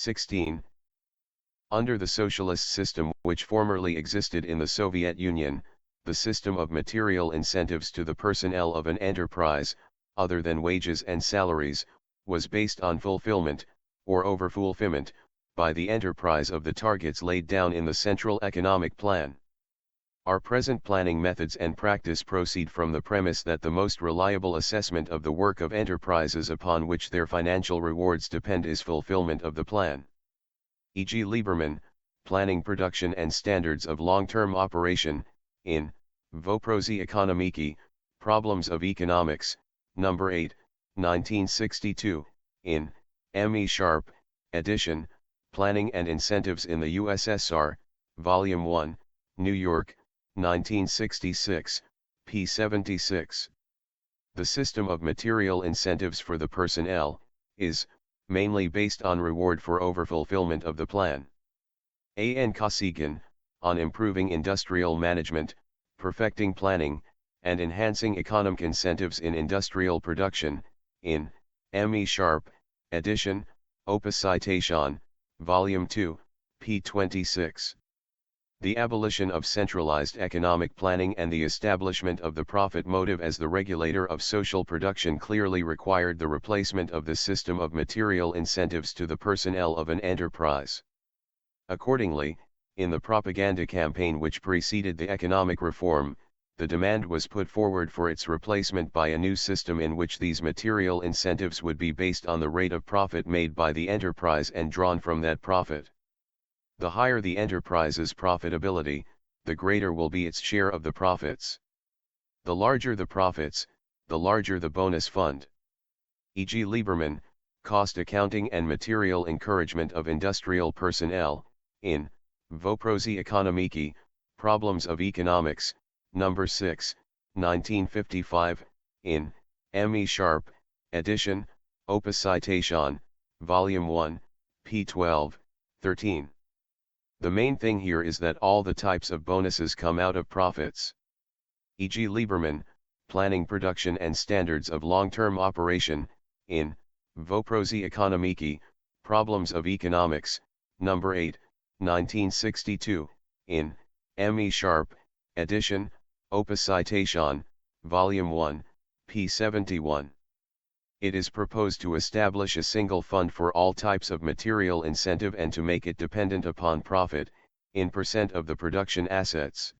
16. Under the socialist system which formerly existed in the Soviet Union, the system of material incentives to the personnel of an enterprise, other than wages and salaries, was based on fulfillment, or overfulfillment, by the enterprise of the targets laid down in the Central Economic Plan. Our present planning methods and practice proceed from the premise that the most reliable assessment of the work of enterprises upon which their financial rewards depend is fulfillment of the plan. E.g. Lieberman, Planning Production and Standards of Long-Term Operation, in Voprosi Ekonomiki, Problems of Economics, No. 8, 1962, in M.E. Sharp, edition, Planning and Incentives in the USSR, Volume 1, New York, 1966, p. 76. The system of material incentives for the personnel is mainly based on reward for overfulfillment of the plan. A. N. Kosygin, on improving industrial management, perfecting planning, and enhancing economic incentives in industrial production, in M. E. Sharp, edition, Opus Citation, Volume 2, p. 26. The abolition of centralized economic planning and the establishment of the profit motive as the regulator of social production clearly required the replacement of the system of material incentives to the personnel of an enterprise. Accordingly, in the propaganda campaign which preceded the economic reform, the demand was put forward for its replacement by a new system in which these material incentives would be based on the rate of profit made by the enterprise and drawn from that profit. The higher the enterprise's profitability, the greater will be its share of the profits. The larger the profits, the larger the bonus fund. E.g. Lieberman, Cost Accounting and Material Encouragement of Industrial Personnel, in Voprosi Ekonomiki, Problems of Economics, No. 6, 1955, in M. E. Sharp, edition, Opus Citation, Volume 1, p. 12, 13. The main thing here is that all the types of bonuses come out of profits. E.g. Lieberman, Planning Production and Standards of Long-Term Operation, in Voprosi Ekonomiki, Problems of Economics, No. 8, 1962, in M. E. Sharp, edition, Opus Citation, Volume 1, p. 71. It is proposed to establish a single fund for all types of material incentive and to make it dependent upon profit, in percent of the production assets.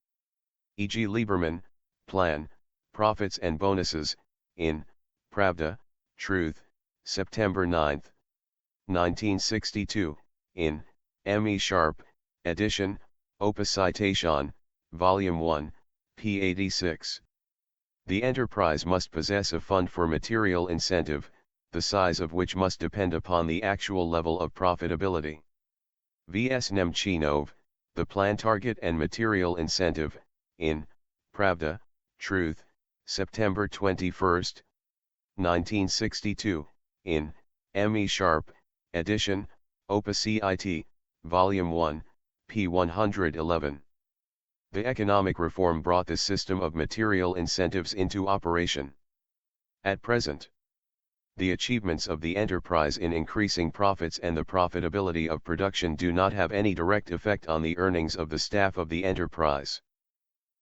E.g. Lieberman, Plan, Profits and Bonuses, in Pravda, Truth, September 9, 1962, in M. E. Sharp, edition, Opus Citation, Volume 1, p. 86. The enterprise must possess a fund for material incentive, the size of which must depend upon the actual level of profitability. V.S. Nemchinov, The Plan Target and Material Incentive, in Pravda, Truth, September 21, 1962, in M. E. Sharp, edition, Opus Cit, Volume 1, p. 111. The economic reform brought the system of material incentives into operation. At present, the achievements of the enterprise in increasing profits and the profitability of production do not have any direct effect on the earnings of the staff of the enterprise.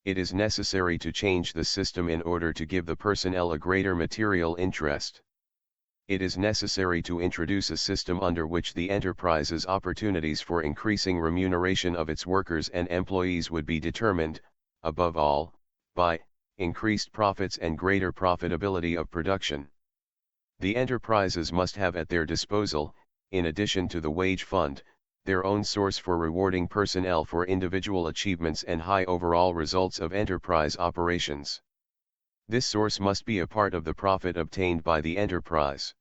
It is necessary to change the system in order to give the personnel a greater material interest. It is necessary to introduce a system under which the enterprise's opportunities for increasing remuneration of its workers and employees would be determined, above all, by increased profits and greater profitability of production. The enterprises must have at their disposal, in addition to the wage fund, their own source for rewarding personnel for individual achievements and high overall results of enterprise operations. This source must be a part of the profit obtained by the enterprise.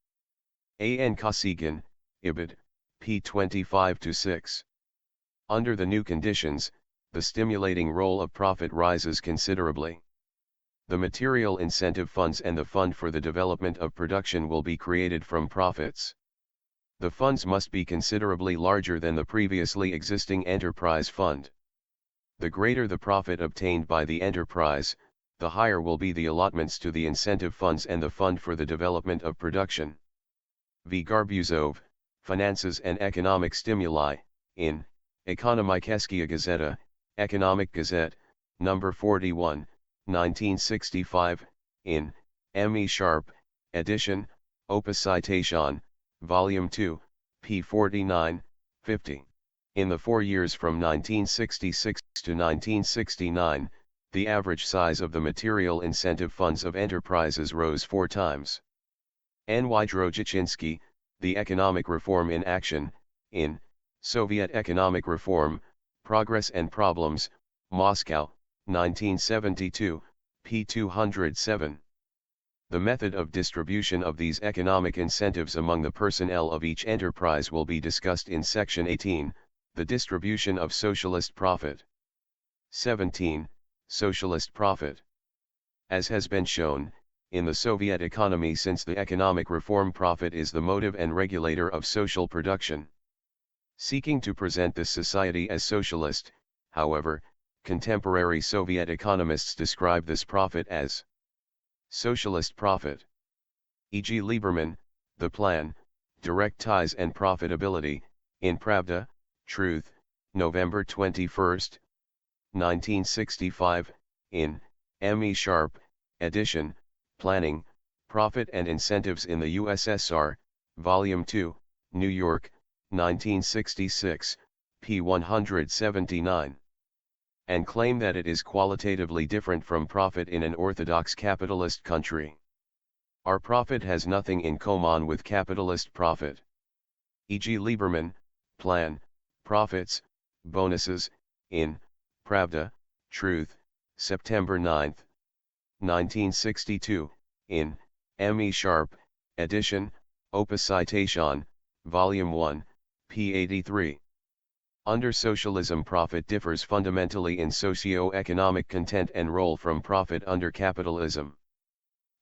A. N. Kosygin, Ibid, p. 25-6. Under the new conditions, the stimulating role of profit rises considerably. The material incentive funds and the fund for the development of production will be created from profits. The funds must be considerably larger than the previously existing enterprise fund. The greater the profit obtained by the enterprise, the higher will be the allotments to the incentive funds and the fund for the development of production. V. Garbuzov, Finances and Economic Stimuli, in Ekonomikeska Gazeta, Economic Gazette, number 41, 1965, in M. E. Sharp, edition, Opus Citation, Volume 2, p. 49, 50. In the 4 years from 1966 to 1969, the average size of the material incentive funds of enterprises rose 4 times. N. Y. Drojichinsky, The Economic Reform in Action, in Soviet Economic Reform, Progress and Problems, Moscow, 1972, p. 207. The method of distribution of these economic incentives among the personnel of each enterprise will be discussed in Section 18, the distribution of socialist profit. 17. Socialist profit. As has been shown, in the Soviet economy since the economic reform, profit is the motive and regulator of social production. Seeking to present this society as socialist, however, contemporary Soviet economists describe this profit as socialist profit. E.g. Lieberman, The Plan, Direct Ties and Profitability, in Pravda, Truth, November 21, 1965, in M. E. Sharp, edition, Planning, Profit and Incentives in the USSR, Volume 2, New York, 1966, p. 179. And claim that it is qualitatively different from profit in an orthodox capitalist country. Our profit has nothing in common with capitalist profit. E.g. Lieberman, Plan, Profits, Bonuses, in Pravda, Truth, September 9, 1962, in M. E. Sharp, edition, Opus Citation, Volume 1, p. 83. Under socialism, profit differs fundamentally in socio-economic content and role from profit under capitalism.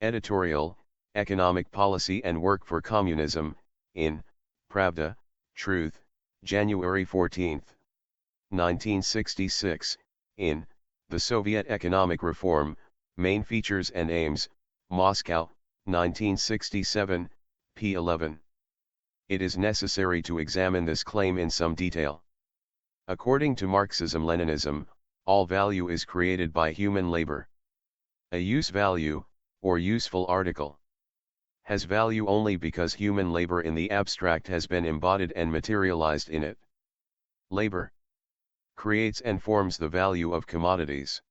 Editorial, Economic Policy and Work for Communism, in Pravda, Truth, January 14, 1966, in The Soviet Economic Reform, Main Features and Aims, Moscow, 1967, p. 11. It is necessary to examine this claim in some detail. According to Marxism-Leninism, all value is created by human labor. A use value, or useful article, has value only because human labor in the abstract has been embodied and materialized in it. Labor creates and forms the value of commodities.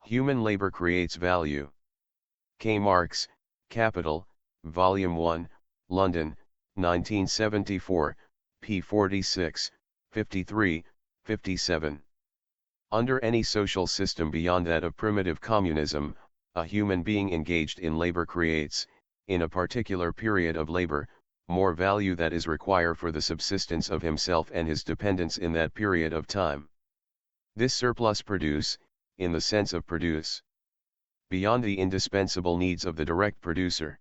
Human labor creates value. K. Marx, Capital, Volume 1, London, 1974, p. 46, 53, 57. Under any social system beyond that of primitive communism, a human being engaged in labor creates, in a particular period of labor, more value that is required for the subsistence of himself and his dependents in that period of time. This surplus produce, in the sense of produce, beyond the indispensable needs of the direct producer.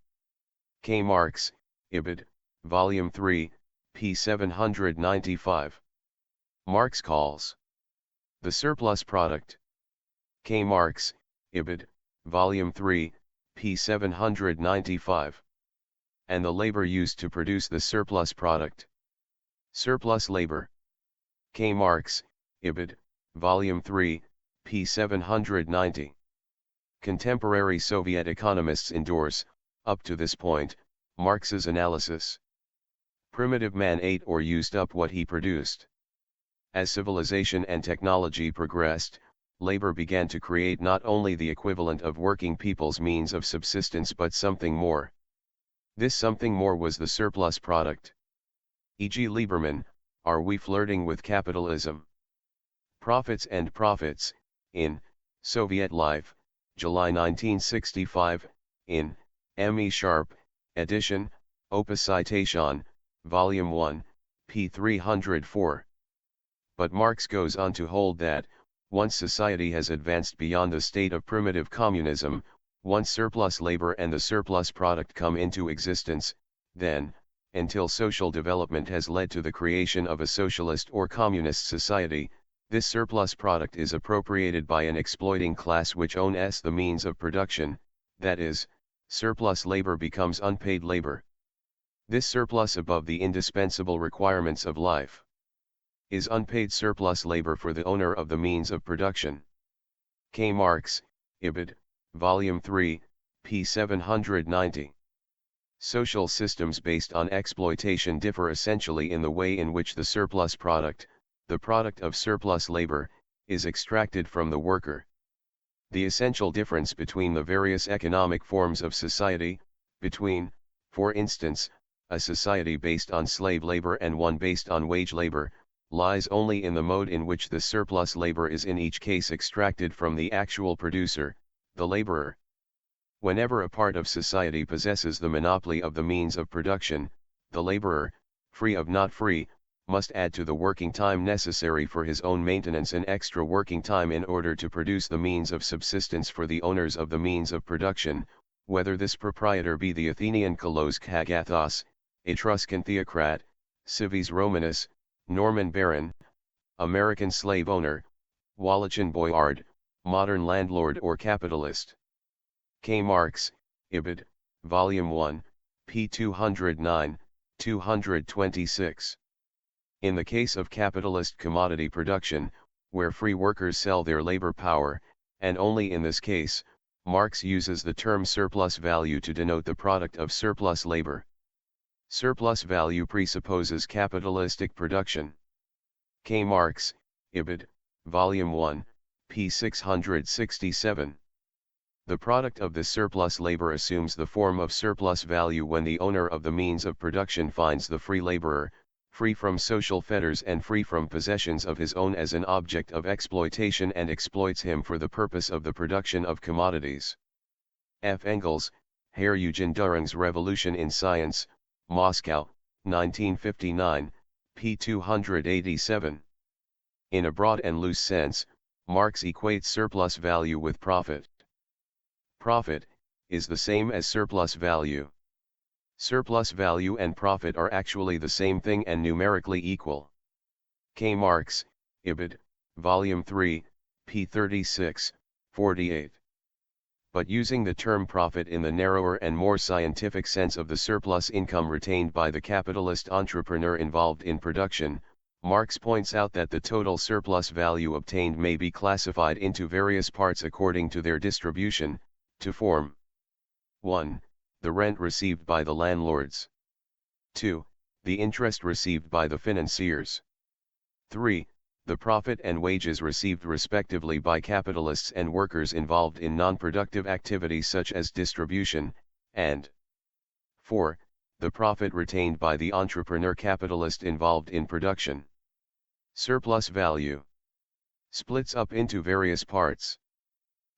K. Marx, Ibid, Volume 3, p. 795. Marx calls the surplus product. K. Marx, Ibid, Volume 3, p. 795. And the labor used to produce the surplus product. Surplus labor. K. Marx, Ibid, Volume 3, p. 790. Contemporary Soviet economists endorse, up to this point, Marx's analysis. Primitive man ate or used up what he produced. As civilization and technology progressed, labor began to create not only the equivalent of working people's means of subsistence but something more. This something more was the surplus product. E.g. Lieberman, Are We Flirting with Capitalism? Profits and Profits, in Soviet Life, July 1965, in M. E. Sharp, edition, Opus Citation, Volume 1, p. 304. But Marx goes on to hold that, once society has advanced beyond the state of primitive communism, once surplus labor and the surplus product come into existence, then, until social development has led to the creation of a socialist or communist society, this surplus product is appropriated by an exploiting class which owns the means of production, that is, surplus labor becomes unpaid labor. This surplus above the indispensable requirements of life is unpaid surplus labor for the owner of the means of production. K. Marx, Ibid, Volume 3, p. 790. Social systems based on exploitation differ essentially in the way in which the surplus product, the product of surplus labor, is extracted from the worker. The essential difference between the various economic forms of society, between, for instance, a society based on slave labor and one based on wage labor, lies only in the mode in which the surplus labor is in each case extracted from the actual producer, the laborer. Whenever a part of society possesses the monopoly of the means of production, the laborer, free of not free, must add to the working time necessary for his own maintenance an extra working time in order to produce the means of subsistence for the owners of the means of production, whether this proprietor be the Athenian Kolos Kagathos, Etruscan theocrat, Civis Romanus, Norman baron, American slave owner, Wallachian boyard, modern landlord or capitalist. K. Marx, Ibid, Volume 1, p. 209, 226. In the case of capitalist commodity production, where free workers sell their labor power, and only in this case, Marx uses the term surplus value to denote the product of surplus labor. Surplus value presupposes capitalistic production. K. Marx, Ibid, Volume 1, p. 667. The product of this surplus labor assumes the form of surplus value when the owner of the means of production finds the free laborer, free from social fetters and free from possessions of his own as an object of exploitation and exploits him for the purpose of the production of commodities. F. Engels, Herr Eugen Durang's Revolution in Science, Moscow, 1959, p. 287. In a broad and loose sense, Marx equates surplus value with profit. Profit is the same as surplus value. Surplus value and profit are actually the same thing and numerically equal. K. Marx, Ibid, Volume 3, p. 36, 48. But using the term profit in the narrower and more scientific sense of the surplus income retained by the capitalist entrepreneur involved in production, Marx points out that the total surplus value obtained may be classified into various parts according to their distribution, to form 1. The rent received by the landlords. 2. The interest received by the financiers. 3. The profit and wages received respectively by capitalists and workers involved in non-productive activities such as distribution, and 4. The profit retained by the entrepreneur capitalist involved in production. Surplus value splits up into various parts.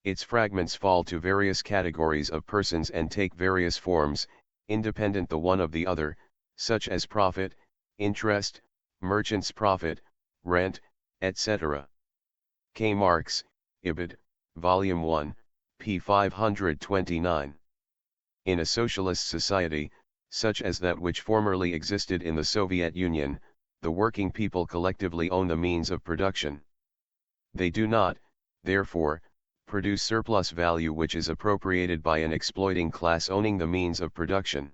Its fragments fall to various categories of persons and take various forms, independent the one of the other, such as profit, interest, merchant's profit, rent, etc. K. Marx, Ibid, Volume 1, p. 529. In a socialist society, such as that which formerly existed in the Soviet Union, the working people collectively own the means of production. They do not, therefore, produce surplus value which is appropriated by an exploiting class owning the means of production.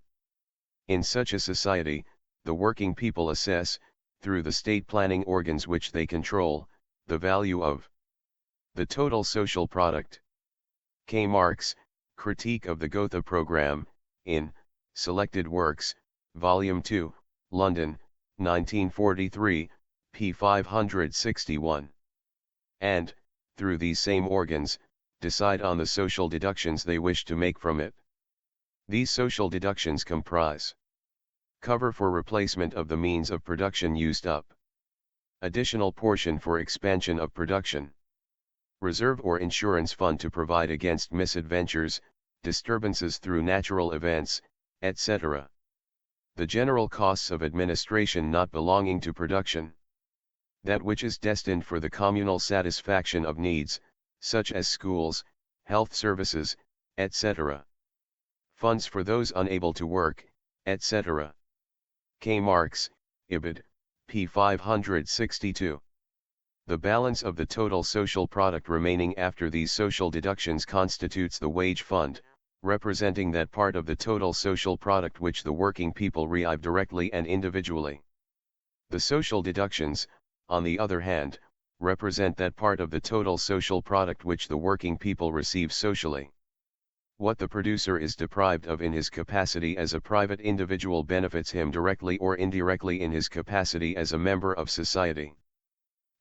In such a society, the working people assess, through the state planning organs which they control, the value of the total social product. K. Marx, Critique of the Gotha Programme, in Selected Works, Volume 2, London, 1943, p. 561. And, through these same organs, decide on the social deductions they wish to make from it. These social deductions comprise cover for replacement of the means of production used up, additional portion for expansion of production, reserve or insurance fund to provide against misadventures, disturbances through natural events, etc. The general costs of administration not belonging to production. That which is destined for the communal satisfaction of needs, such as schools, health services, etc. Funds for those unable to work, etc. K. Marx, Ibid, p. 562. The balance of the total social product remaining after these social deductions constitutes the wage fund, representing that part of the total social product which the working people realize directly and individually. The social deductions, on the other hand, represent that part of the total social product which the working people receive socially. What the producer is deprived of in his capacity as a private individual benefits him directly or indirectly in his capacity as a member of society.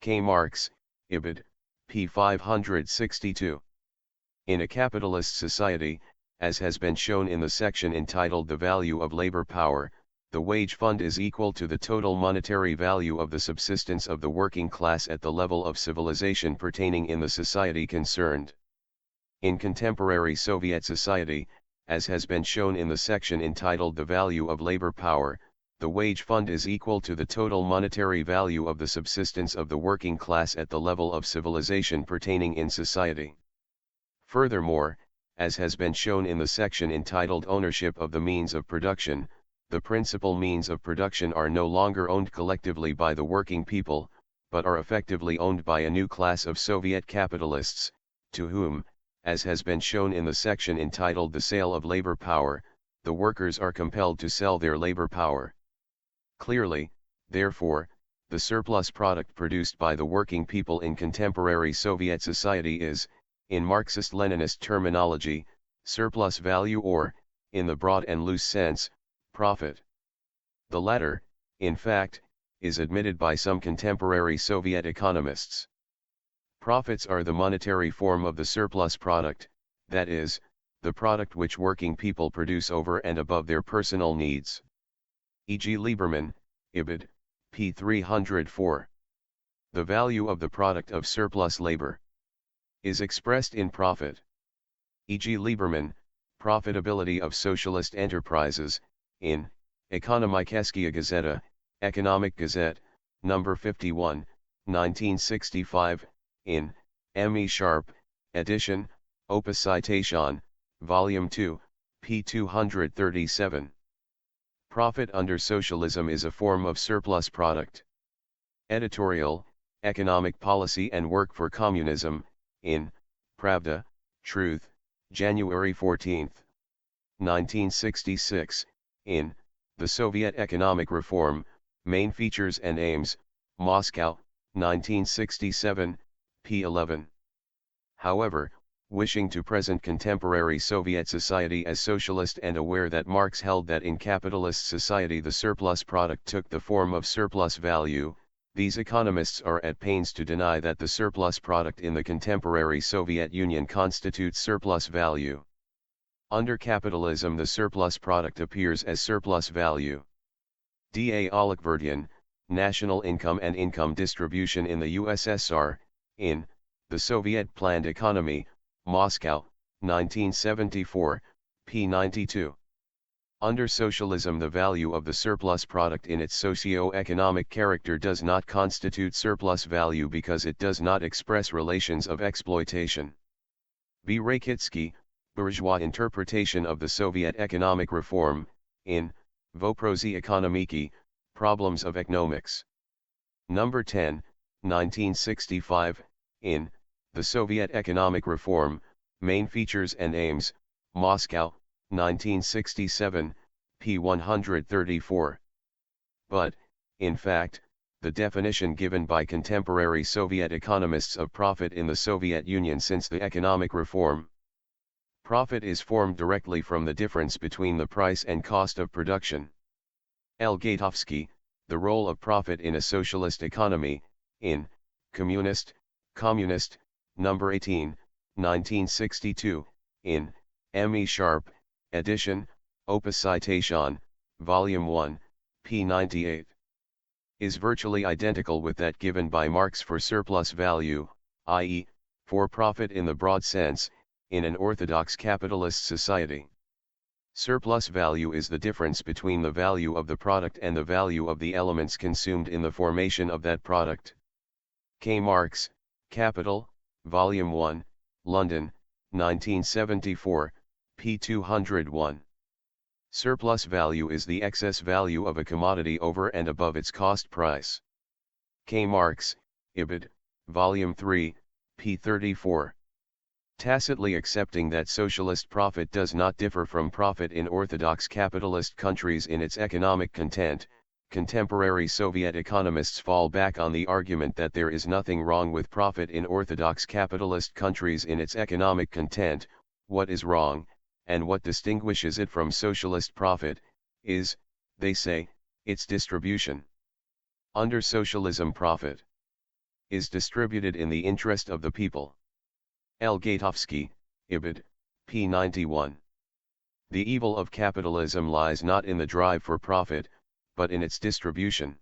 K. Marx, Ibid, p. 562. In a capitalist society, as has been shown in the section entitled The Value of Labor Power, the wage fund is equal to the total monetary value of the subsistence of the working class at the level of civilization pertaining in the society concerned. In contemporary Soviet society, as has been shown in the section entitled The Value of Labor Power, the wage fund is equal to the total monetary value of the subsistence of the working class at the level of civilization pertaining in society. Furthermore, as has been shown in the section entitled Ownership of the Means of Production, the principal means of production are no longer owned collectively by the working people, but are effectively owned by a new class of Soviet capitalists, to whom, as has been shown in the section entitled The Sale of Labor Power, the workers are compelled to sell their labor power. Clearly, therefore, the surplus product produced by the working people in contemporary Soviet society is, in Marxist-Leninist terminology, surplus value or, in the broad and loose sense, profit. The latter, in fact, is admitted by some contemporary Soviet economists. Profits are the monetary form of the surplus product, that is, the product which working people produce over and above their personal needs. E.g. Lieberman, Ibid, p. 304. The value of the product of surplus labor is expressed in profit. E.g. Lieberman, Profitability of Socialist Enterprises, in Ekonomikeskiya Gazeta, Economic Gazette, No. 51, 1965, in M.E. Sharp, edition, Opus Citation, Volume 2, p. 237. Profit under socialism is a form of surplus product. Editorial, Economic Policy and Work for Communism, in Pravda, Truth, January 14, 1966, in The Soviet Economic Reform, Main Features and Aims, Moscow, 1967, p. 11. However, wishing to present contemporary Soviet society as socialist and aware that Marx held that in capitalist society the surplus product took the form of surplus value, these economists are at pains to deny that the surplus product in the contemporary Soviet Union constitutes surplus value. Under capitalism the surplus product appears as surplus value. D. A. Alekverdian, National Income and Income Distribution in the USSR, in The Soviet Planned Economy, Moscow, 1974, p. 92. Under socialism the value of the surplus product in its socio-economic character does not constitute surplus value because it does not express relations of exploitation. B. Rakitsky, Bourgeois Interpretation of the Soviet Economic Reform, in Voprozy Ekonomiki, Problems of Economics. No. 10, 1965, in The Soviet Economic Reform, Main Features and Aims, Moscow, 1967, p. 134. But, in fact, the definition given by contemporary Soviet economists of profit in the Soviet Union since the economic reform. Profit is formed directly from the difference between the price and cost of production. L. Gatovsky, The Role of Profit in a Socialist Economy, in Communist, No. 18, 1962, in M.E. Sharp, edition, Opus Citation, Volume 1, p. 98. Is virtually identical with that given by Marx for surplus value, i.e., for profit in the broad sense, in an orthodox capitalist society. Surplus value is the difference between the value of the product and the value of the elements consumed in the formation of that product. K. Marx, Capital, Volume 1, London, 1974, p. 201. Surplus value is the excess value of a commodity over and above its cost price. K. Marx, Ibid, Volume 3, p. 34. Tacitly accepting that socialist profit does not differ from profit in orthodox capitalist countries in its economic content, contemporary Soviet economists fall back on the argument that there is nothing wrong with profit in orthodox capitalist countries in its economic content. What is wrong, and what distinguishes it from socialist profit, is, they say, its distribution. Under socialism, profit is distributed in the interest of the people. L. Gatovsky, Ibid, p. 91. The evil of capitalism lies not in the drive for profit, but in its distribution.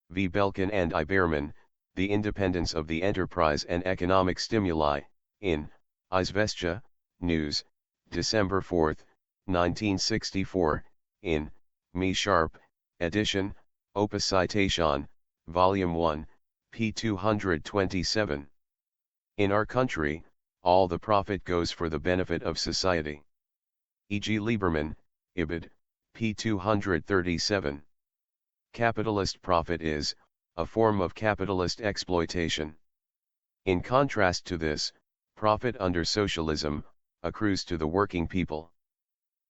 V. Belkin and I. Behrman, The Independence of the Enterprise and Economic Stimuli, in Izvestia, News, December 4, 1964, in Me Sharp, edition, Opus Citation, Volume 1, p. 227. In our country, all the profit goes for the benefit of society. E. G. Lieberman, Ibid, p. 237. Capitalist profit is a form of capitalist exploitation. In contrast to this, profit under socialism accrues to the working people.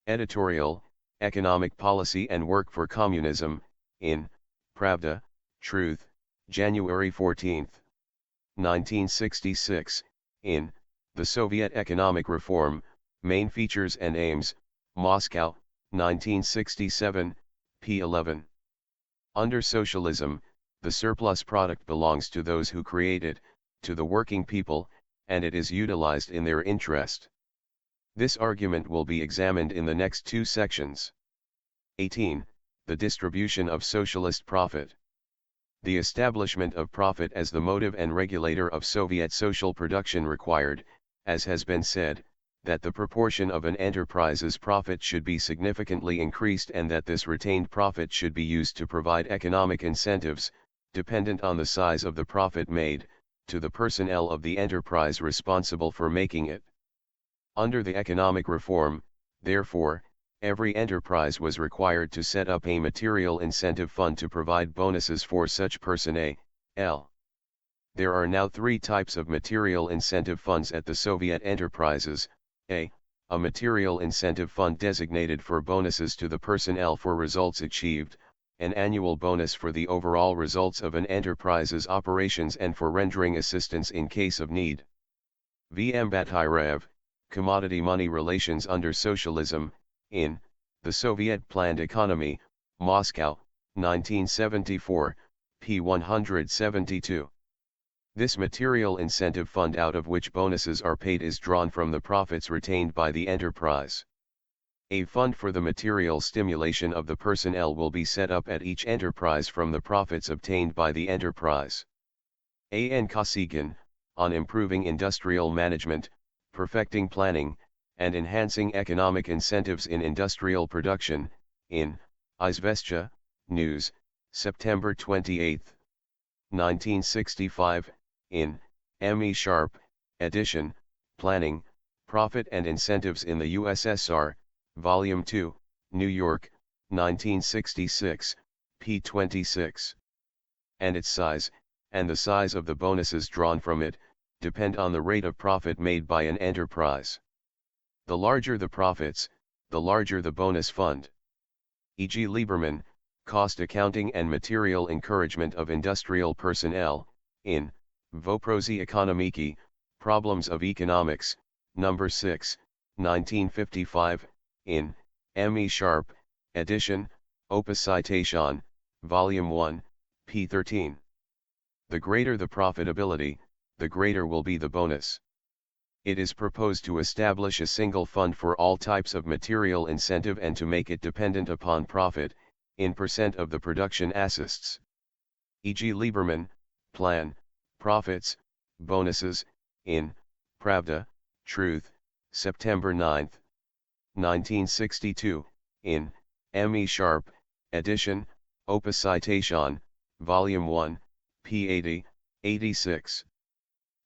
Editorial, Economic Policy and Work for Communism, in Pravda, Truth, January 14, 1966, in The Soviet Economic Reform, Main Features and Aims, Moscow, 1967, p. 11. Under socialism, the surplus product belongs to those who create it, to the working people, and it is utilized in their interest. This argument will be examined in the next two sections. 18. The distribution of socialist profit. The establishment of profit as the motive and regulator of Soviet social production required, as has been said, that the proportion of an enterprise's profit should be significantly increased and that this retained profit should be used to provide economic incentives, dependent on the size of the profit made, to the personnel of the enterprise responsible for making it. Under the economic reform, therefore, every enterprise was required to set up a material incentive fund to provide bonuses for such personnel. There are now three types of material incentive funds at the Soviet enterprises. A material incentive fund designated for bonuses to the personnel for results achieved, an annual bonus for the overall results of an enterprise's operations and for rendering assistance in case of need. V. M. Batirev, Commodity Money Relations under Socialism, in The Soviet Planned Economy, Moscow, 1974, p. 172. This material incentive fund out of which bonuses are paid is drawn from the profits retained by the enterprise. A fund for the material stimulation of the personnel will be set up at each enterprise from the profits obtained by the enterprise. A. N. Kosygin, on improving industrial management, perfecting planning, and enhancing economic incentives in industrial production, in Izvestia, News, September 28, 1965, in M. E. Sharp, edition, Planning, Profit and Incentives in the USSR, Volume 2, New York, 1966, p. 26. And its size, and the size of the bonuses drawn from it, depend on the rate of profit made by an enterprise. The larger the profits, the larger the bonus fund. E. G. Lieberman, Cost Accounting and Material Encouragement of Industrial Personnel, in Voprosi Ekonomiki, Problems of Economics, No. 6, 1955, in M. E. Sharp, edition, Opus Citation, Volume 1, p. 13. The greater the profitability, the greater will be the bonus. It is proposed to establish a single fund for all types of material incentive and to make it dependent upon profit, in percent of the production assets. E. G. Lieberman, Plan, Profits, Bonuses, in Pravda, Truth, September 9, 1962, in M. E. Sharp, edition, Opus Citation, Volume 1, p. 80, 86.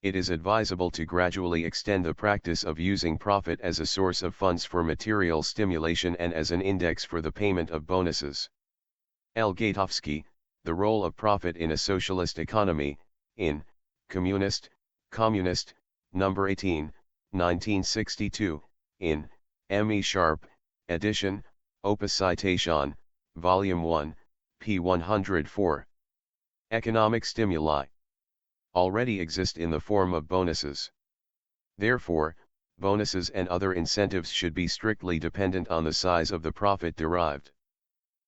It is advisable to gradually extend the practice of using profit as a source of funds for material stimulation and as an index for the payment of bonuses. L. Gatovsky, The Role of Profit in a Socialist Economy, in Communist, No. 18, 1962, in M. E. Sharp, edition, Opus Citation, Volume 1, p. 104. Economic stimuli already exist in the form of bonuses. Therefore, bonuses and other incentives should be strictly dependent on the size of the profit derived.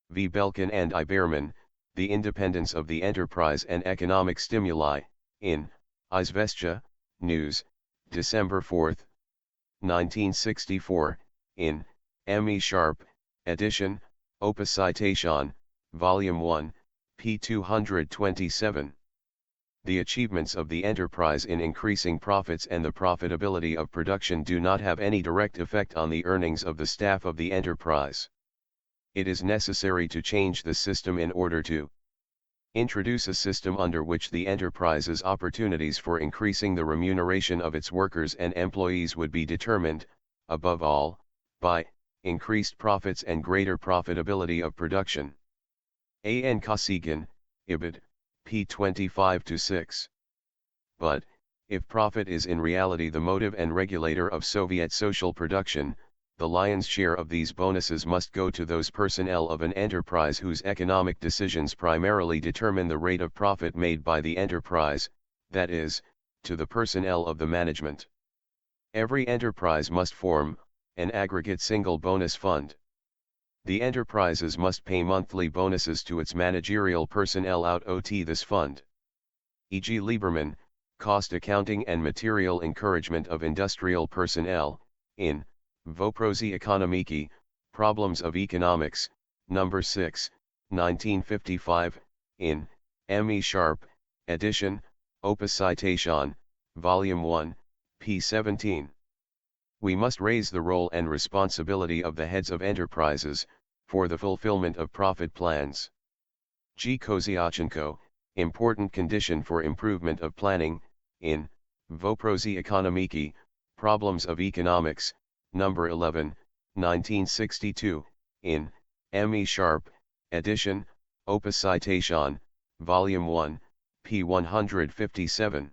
V. Belkin and I. Behrman, The Independence of the Enterprise and Economic Stimuli, in Izvestia, News, December 4, 1964, in M. E. Sharp, edition, Opus Citation, Volume 1, p. 227. The achievements of the enterprise in increasing profits and the profitability of production do not have any direct effect on the earnings of the staff of the enterprise. It is necessary to change the system in order to introduce a system under which the enterprise's opportunities for increasing the remuneration of its workers and employees would be determined, above all, by increased profits and greater profitability of production. A. N. Kosygin, Ibid, p. 25-6. But, if profit is in reality the motive and regulator of Soviet social production, the lion's share of these bonuses must go to those personnel of an enterprise whose economic decisions primarily determine the rate of profit made by the enterprise, that is, to the personnel of the management. Every enterprise must form an aggregate single bonus fund. The enterprises must pay monthly bonuses to its managerial personnel out of this fund. E.g. Lieberman, Cost Accounting and Material Encouragement of Industrial Personnel, in Voprozy Ekonomiki, Problems of Economics, No. 6, 1955, in M. E. Sharp, edition, Opus Citation, Volume 1, p. 17. We must raise the role and responsibility of the heads of enterprises, for the fulfillment of profit plans. G. Kozyachenko, Important Condition for Improvement of Planning, in Voprozy Ekonomiki, Problems of Economics, No. 11, 1962, in M. E. Sharp, edition, Opus Citation, Volume 1, p. 157.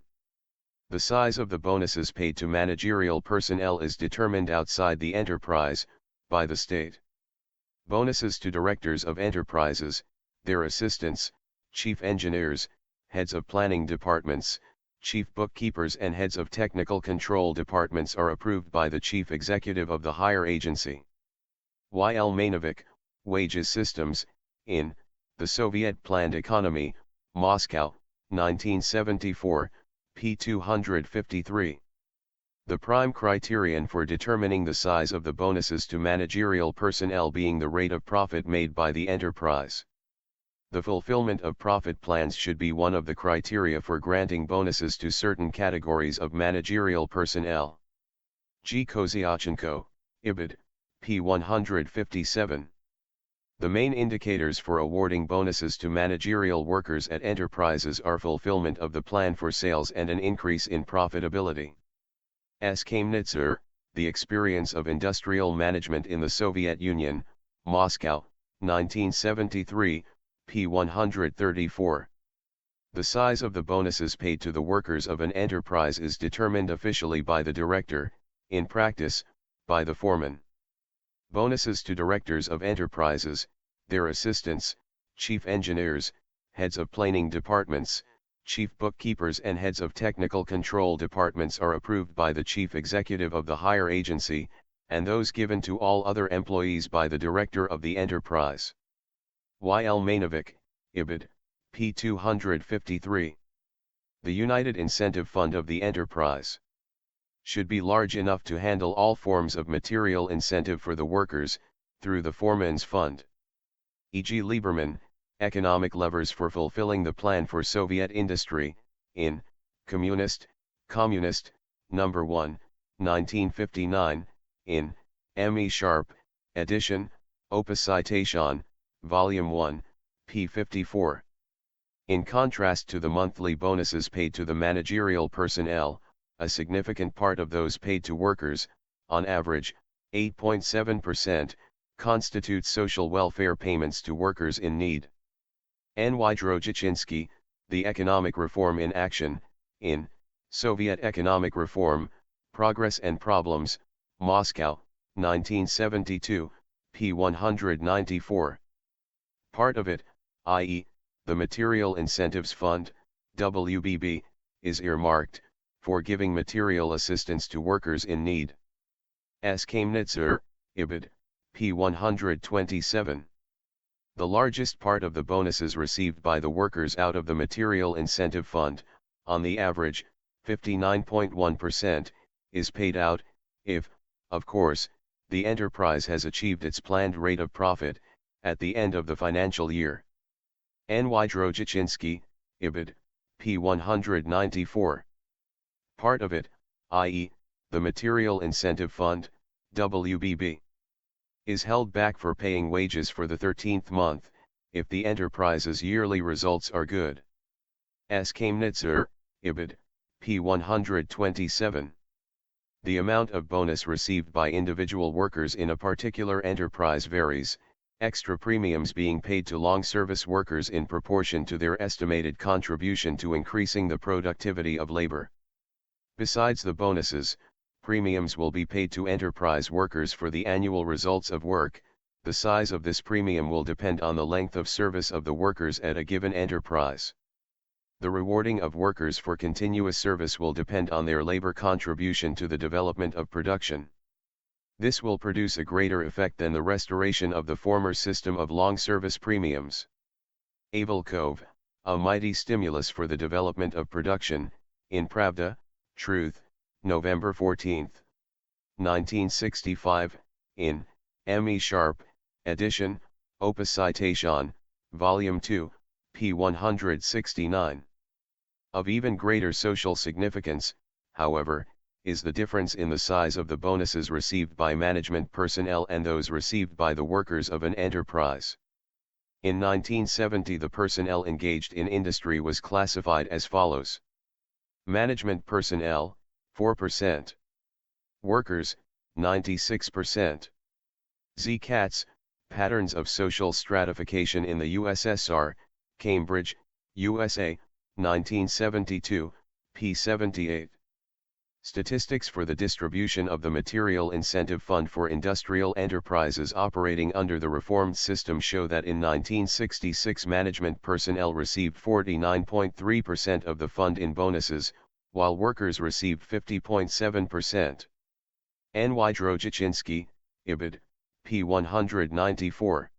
The size of the bonuses paid to managerial personnel is determined outside the enterprise, by the state. Bonuses to directors of enterprises, their assistants, chief engineers, heads of planning departments, chief bookkeepers and heads of technical control departments are approved by the chief executive of the higher agency. Y. L. Mainovic, Wages Systems, in The Soviet Planned Economy, Moscow, 1974, p. 253. The prime criterion for determining the size of the bonuses to managerial personnel being the rate of profit made by the enterprise. The fulfillment of profit plans should be one of the criteria for granting bonuses to certain categories of managerial personnel. G. Kozyachenko, Ibid, p. 157. The main indicators for awarding bonuses to managerial workers at enterprises are fulfillment of the plan for sales and an increase in profitability. S. Kamnitzer, The Experience of Industrial Management in the Soviet Union, Moscow, 1973, p. 134. The size of the bonuses paid to the workers of an enterprise is determined officially by the director, in practice, by the foreman. Bonuses to directors of enterprises, their assistants, chief engineers, heads of planning departments, chief bookkeepers and heads of technical control departments are approved by the chief executive of the higher agency, and those given to all other employees by the director of the enterprise. Y. L. Mainovic, Ibid, p. 253. The United Incentive Fund of the enterprise should be large enough to handle all forms of material incentive for the workers, through the foreman's fund. E.g. Lieberman, Economic Levers for Fulfilling the Plan for Soviet Industry, in Communist, No. 1, 1959, in M. E. Sharp, edition, Opus Citation, Volume 1, p. 54. In contrast to the monthly bonuses paid to the managerial personnel, a significant part of those paid to workers, on average, 8.7%, constitute social welfare payments to workers in need. N. Y. Drojichinsky, The Economic Reform in Action, in Soviet Economic Reform, Progress and Problems, Moscow, 1972, p. 194. Part of it, i.e., the Material Incentives Fund, WBB, is earmarked for giving material assistance to workers in need. S. Kamnitzer, Ibid, p. 127. The largest part of the bonuses received by the workers out of the Material Incentive Fund, on the average, 59.1%, is paid out, if, of course, the enterprise has achieved its planned rate of profit, at the end of the financial year. N. Y. Drojichinsky, Ibid, p. 194. Part of it, i.e., the Material Incentive Fund, WBB, is held back for paying wages for the 13th month, if the enterprise's yearly results are good. S. Kamnitzer, Ibid, p. 127. The amount of bonus received by individual workers in a particular enterprise varies, extra premiums being paid to long-service workers in proportion to their estimated contribution to increasing the productivity of labor. Besides the bonuses, premiums will be paid to enterprise workers for the annual results of work. The size of this premium will depend on the length of service of the workers at a given enterprise. The rewarding of workers for continuous service will depend on their labor contribution to the development of production. This will produce a greater effect than the restoration of the former system of long service premiums. Avilkov, A Mighty Stimulus for the Development of Production, in Pravda, Truth, November 14, 1965, in M. E. Sharp, edition, Opus Citation, Volume 2, p. 169. Of even greater social significance, however, is the difference in the size of the bonuses received by management personnel and those received by the workers of an enterprise. In 1970, the personnel engaged in industry was classified as follows: management personnel, 4%. Workers, 96%. Z-Cats, Patterns of Social Stratification in the USSR, Cambridge, USA, 1972, p. 78. Statistics for the distribution of the Material Incentive Fund for industrial enterprises operating under the reformed system show that in 1966 management personnel received 49.3% of the fund in bonuses, while workers received 50.7%. N. Y. Drojichinsky, Ibid, p. 194.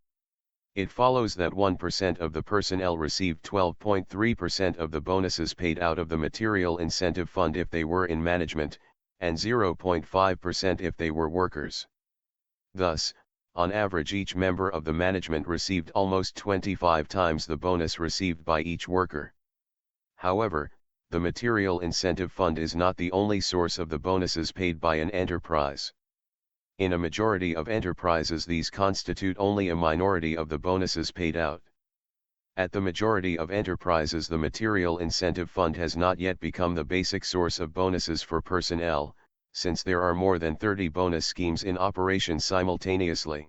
It follows that 1% of the personnel received 12.3% of the bonuses paid out of the Material Incentive Fund if they were in management, and 0.5% if they were workers. Thus, on average, each member of the management received almost 25 times the bonus received by each worker. However, the Material Incentive Fund is not the only source of the bonuses paid by an enterprise. In a majority of enterprises, these constitute only a minority of the bonuses paid out. At the majority of enterprises, the Material Incentive Fund has not yet become the basic source of bonuses for personnel, since there are more than 30 bonus schemes in operation simultaneously.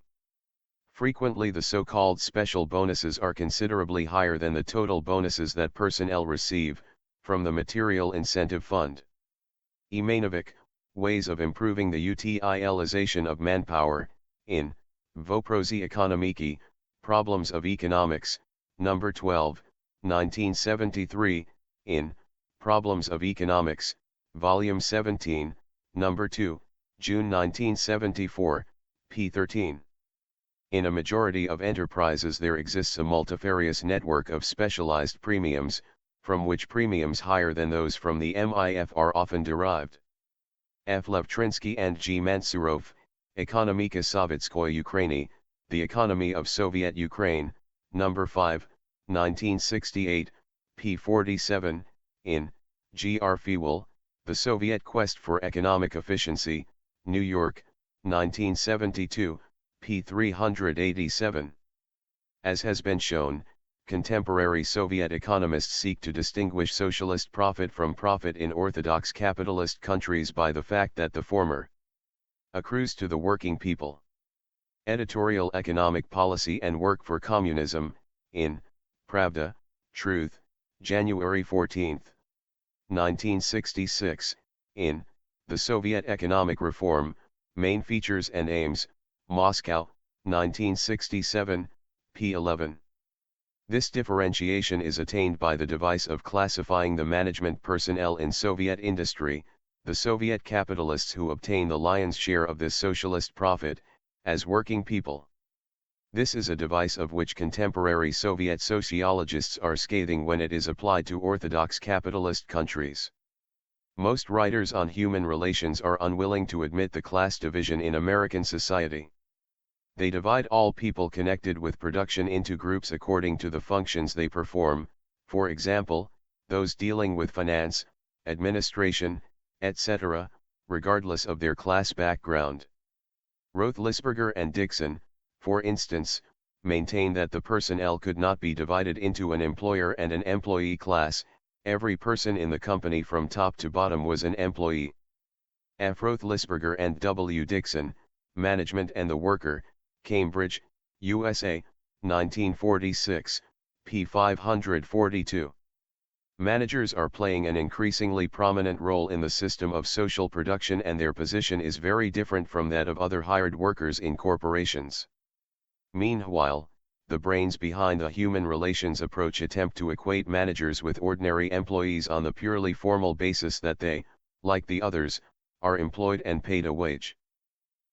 Frequently, the so-called special bonuses are considerably higher than the total bonuses that personnel receive from the Material Incentive Fund. Imanovic, Ways of Improving the Utilization of Manpower, in Voprosi Ekonomiki, Problems of Economics, No. 12, 1973, in Problems of Economics, Volume 17, No. 2, June 1974, p. 13. In a majority of enterprises there exists a multifarious network of specialized premiums, from which premiums higher than those from the MIF are often derived. F. Levtrinsky and G. Mansurov, Ekonomika Sovetskoye Ukraini, The Economy of Soviet Ukraine, No. 5, 1968, p. 47, in G. R. Fewell, The Soviet Quest for Economic Efficiency, New York, 1972, p. 387. As has been shown, contemporary Soviet economists seek to distinguish socialist profit from profit in orthodox capitalist countries by the fact that the former accrues to the working people. Editorial Economic Policy and Work for Communism, in Pravda, Truth, January 14, 1966, in The Soviet Economic Reform, Main Features and Aims, Moscow, 1967, p. 11. This differentiation is attained by the device of classifying the management personnel in Soviet industry, the Soviet capitalists who obtain the lion's share of this socialist profit, as working people. This is a device of which contemporary Soviet sociologists are scathing when it is applied to orthodox capitalist countries. Most writers on human relations are unwilling to admit the class division in American society. They divide all people connected with production into groups according to the functions they perform, for example, those dealing with finance, administration, etc., regardless of their class background. Roethlisberger and Dixon, for instance, maintain that the personnel could not be divided into an employer and an employee class. Every person in the company from top to bottom was an employee. F. Roethlisberger and W. Dixon, Management and the Worker, Cambridge, USA, 1946, p. 542. Managers are playing an increasingly prominent role in the system of social production, and their position is very different from that of other hired workers in corporations. Meanwhile, the brains behind the human relations approach attempt to equate managers with ordinary employees on the purely formal basis that they, like the others, are employed and paid a wage.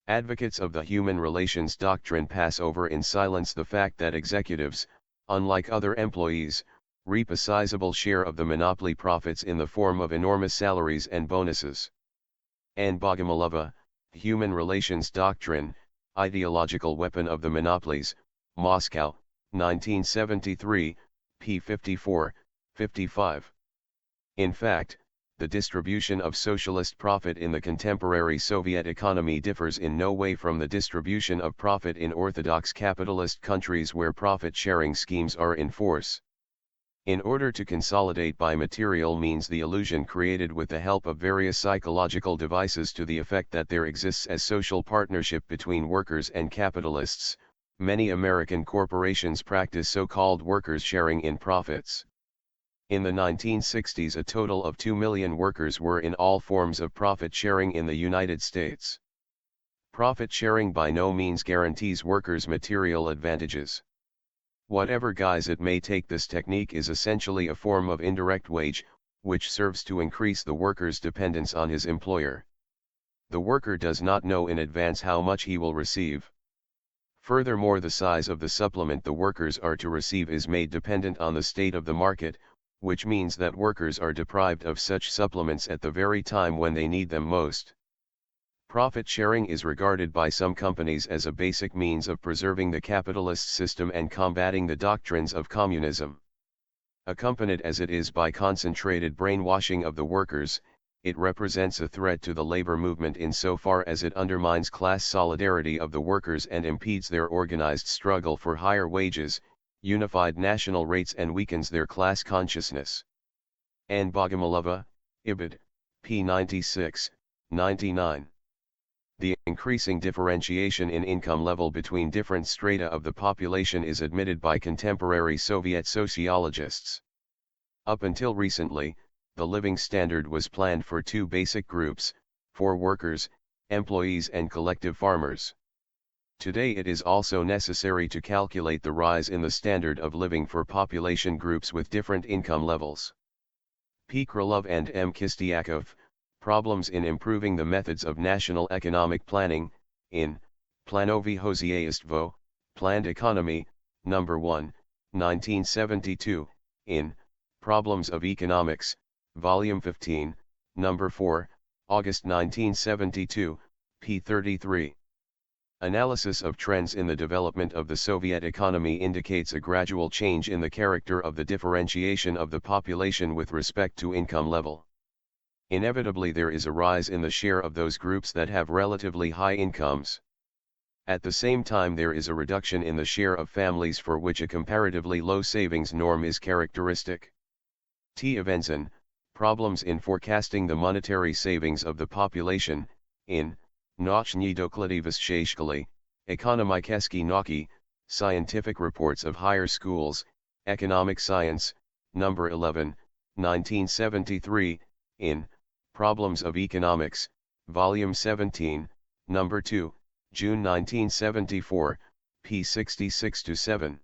Advocates of the human relations doctrine pass over in silence the fact that executives, unlike other employees, reap a sizable share of the monopoly profits in the form of enormous salaries and bonuses. Anne Bogomolova, Human Relations Doctrine, Ideological Weapon of the Monopolies, Moscow, 1973, p. 54, 55. In fact, the distribution of socialist profit in the contemporary Soviet economy differs in no way from the distribution of profit in orthodox capitalist countries where profit-sharing schemes are in force. In order to consolidate by material means the illusion created with the help of various psychological devices to the effect that there exists a social partnership between workers and capitalists, many American corporations practice so-called workers sharing in profits. In the 1960s, a total of 2 million workers were in all forms of profit sharing in the United States. Profit sharing by no means guarantees workers material advantages. Whatever guise it may take, this technique is essentially a form of indirect wage, which serves to increase the worker's dependence on his employer. The worker does not know in advance how much he will receive. Furthermore, the size of the supplement the workers are to receive is made dependent on the state of the market, which means that workers are deprived of such supplements at the very time when they need them most. Profit sharing is regarded by some companies as a basic means of preserving the capitalist system and combating the doctrines of communism. Accompanied as it is by concentrated brainwashing of the workers, it represents a threat to the labor movement insofar as it undermines class solidarity of the workers and impedes their organized struggle for higher wages, unified national rates, and weakens their class consciousness. Anne Bogomolova, Ibid, p. 96, 99. The increasing differentiation in income level between different strata of the population is admitted by contemporary Soviet sociologists. Up until recently, the living standard was planned for two basic groups, for workers, employees and collective farmers. Today it is also necessary to calculate the rise in the standard of living for population groups with different income levels. P. Krylov and M. Kistiakov, Problems in Improving the Methods of National Economic Planning, in Planowy Hozyaistwo, Planned Economy, No. 1, 1972, in Problems of Economics, Volume 15, No. 4, August 1972, p. 33. Analysis of trends in the development of the Soviet economy indicates a gradual change in the character of the differentiation of the population with respect to income level. Inevitably there is a rise in the share of those groups that have relatively high incomes. At the same time there is a reduction in the share of families for which a comparatively low savings norm is characteristic. T. Avenson, Problems in Forecasting the Monetary Savings of the Population, in Noczni doklady Vysokiej, Ekonomikeski Nauki, Scientific Reports of Higher Schools, Economic Science, No. 11, 1973, in Problems of Economics, Volume 17, Number 2, June 1974, p. 66-7.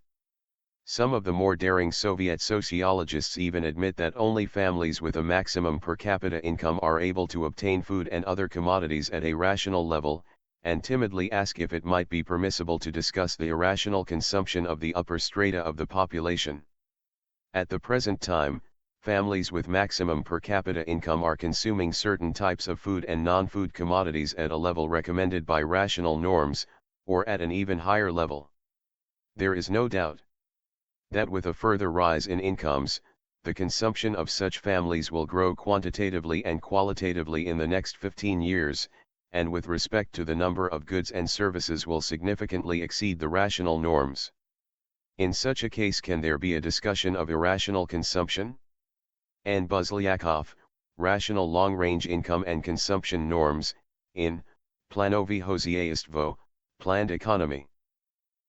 Some of the more daring Soviet sociologists even admit that only families with a maximum per capita income are able to obtain food and other commodities at a rational level, and timidly ask if it might be permissible to discuss the irrational consumption of the upper strata of the population. At the present time, families with maximum per capita income are consuming certain types of food and non-food commodities at a level recommended by rational norms, or at an even higher level. There is no doubt that with a further rise in incomes, the consumption of such families will grow quantitatively and qualitatively in the next 15 years, and with respect to the number of goods and services will significantly exceed the rational norms. In such a case, can there be a discussion of irrational consumption? Ann Buzliakov, Rational Long-Range Income and Consumption Norms, in Planovi Hozyayestvo, Planned Economy.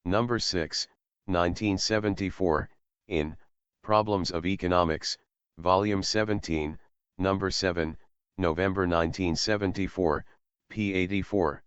Number 6, 1974, in Problems of Economics, Volume 17, Number 7, November 1974, p. 84.